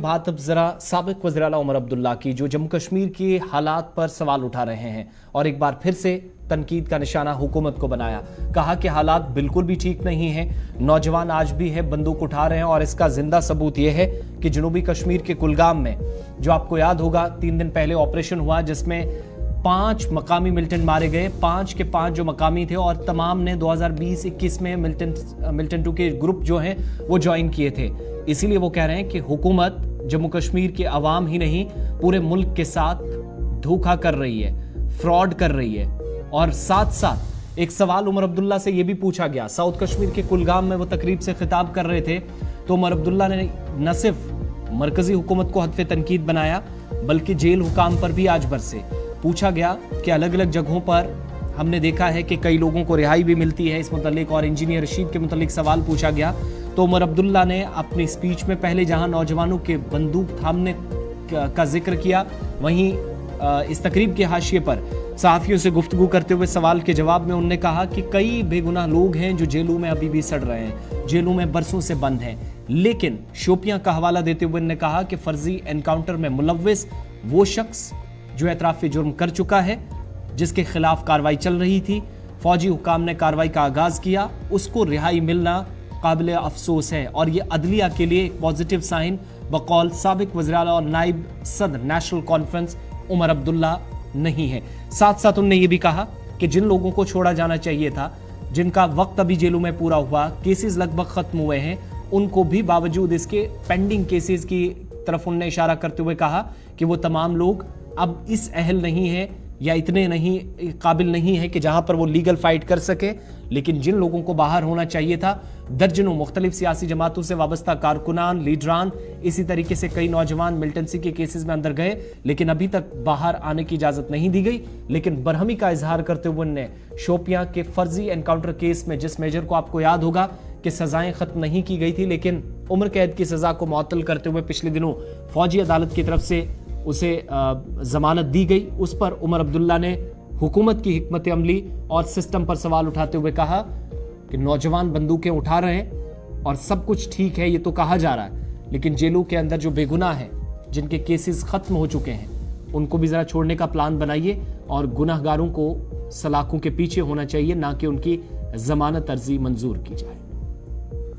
बात अब जरा साबिक वज़ीर आला उमर अब्दुल्ला की, जो जम्मू कश्मीर के हालात पर सवाल उठा रहे हैं और एक बार फिर से तनकीद का निशाना हुकूमत को बनाया। कहा कि हालात बिल्कुल भी ठीक नहीं हैं, नौजवान आज भी है बंदूक उठा रहे हैं और इसका जिंदा सबूत यह है कि जनूबी कश्मीर के कुलगाम में, जो आपको याद होगा 3 दिन पहले ऑपरेशन हुआ जिसमें 5 मकामी मिलिटेंट मारे गए, 5 के 5 जो मकामी थे और तमाम ने 2020-21 में मिलिटेंट 2 के ग्रुप जो हैं वो ज्वाइन किए थे। इसीलिए वो कह रहे हैं कि हुकूमत जम्मू कश्मीर के अवाम ही नहीं पूरे मुल्क के साथ धोखा कर रही है, फ्रॉड कर रही है। और साथ साथ एक सवाल उमर अब्दुल्ला से ये भी पूछा गया, साउथ कश्मीर के कुलगाम में वो तकरीब से खिताब कर रहे थे, तो उमर अब्दुल्ला ने न सिर्फ मरकजी हुकूमत को हदफ तनकीद बनाया बल्कि जेल हुकाम पर भी आज बरसे। पूछा गया कि अलग अलग जगहों पर हमने देखा है कि कई लोगों को रिहाई भी मिलती है, इस मुतल्लिक और इंजीनियर रशीद के मुतल्लिक सवाल पूछा गया। तो उमर अब्दुल्ला ने अपनी स्पीच में पहले जहां नौजवानों के बंदूक थामने का जिक्र किया, वहीं इस तकरीब के हाशिए पर सहाफ़ियों से गुफ्तगू करते हुए सवाल के जवाब में उन्होंने कहा कि कई बेगुनाह लोग हैं जो जेलों में अभी भी सड़ रहे हैं, जेलों में बरसों से बंद हैं। लेकिन शोपियां का हवाला देते हुए उन्होंने कहा कि फर्जी एनकाउंटर में मुलव्विस वो शख्स जो एतराफ़ जुर्म कर चुका है, जिसके खिलाफ कार्रवाई चल रही थी, फौजी हुकाम ने कार्रवाई का आगाज किया, उसको रिहाई मिलना काबिल अफसोस है और ये अदलिया के लिए एक पॉजिटिव साइन बकौल साबिक वज़ीर आला और नाइब सदर नेशनल कॉन्फ्रेंस उमर अब्दुल्ला नहीं है। साथ साथ उन्होंने ये भी कहा कि जिन लोगों को छोड़ा जाना चाहिए था, जिनका वक्त अभी जेलों में पूरा हुआ, केसेस लगभग खत्म हुए हैं, उनको भी बावजूद इसके पेंडिंग केसेस की तरफ उन्होंने इशारा करते हुए कहा कि वो तमाम लोग अब इस अहल नहीं है या इतने नहीं काबिल नहीं है कि जहां पर वो लीगल फाइट कर सके। लेकिन जिन लोगों को बाहर होना चाहिए था, दर्जनों मुख्तलिफ सियासी जमातों से वाबस्ता कारकुनान, लीडरान, इसी तरीके से कई नौजवान मिलिटेंसी के केसेस में अंदर गए, लेकिन अभी तक बाहर आने की इजाजत नहीं दी गई। लेकिन बरहमी का इजहार करते हुए उन्होंने शोपियां के फर्जी एनकाउंटर केस में, जिस मेजर को आपको याद होगा कि सजाएं खत्म नहीं की गई थी लेकिन उम्र कैद की सजा को मुअत्तल करते हुए पिछले दिनों फौजी अदालत की तरफ से उसे जमानत दी गई, उस पर उमर अब्दुल्ला ने हुकूमत की हिकमत अमली और सिस्टम पर सवाल उठाते हुए कहा कि नौजवान बंदूकें उठा रहे हैं और सब कुछ ठीक है ये तो कहा जा रहा है, लेकिन जेलों के अंदर जो बेगुनाह हैं, जिनके केसेस खत्म हो चुके हैं, उनको भी जरा छोड़ने का प्लान बनाइए और गुनाहगारों को सलाखों के पीछे होना चाहिए, ना कि उनकी जमानत अर्जी मंजूर की जाए।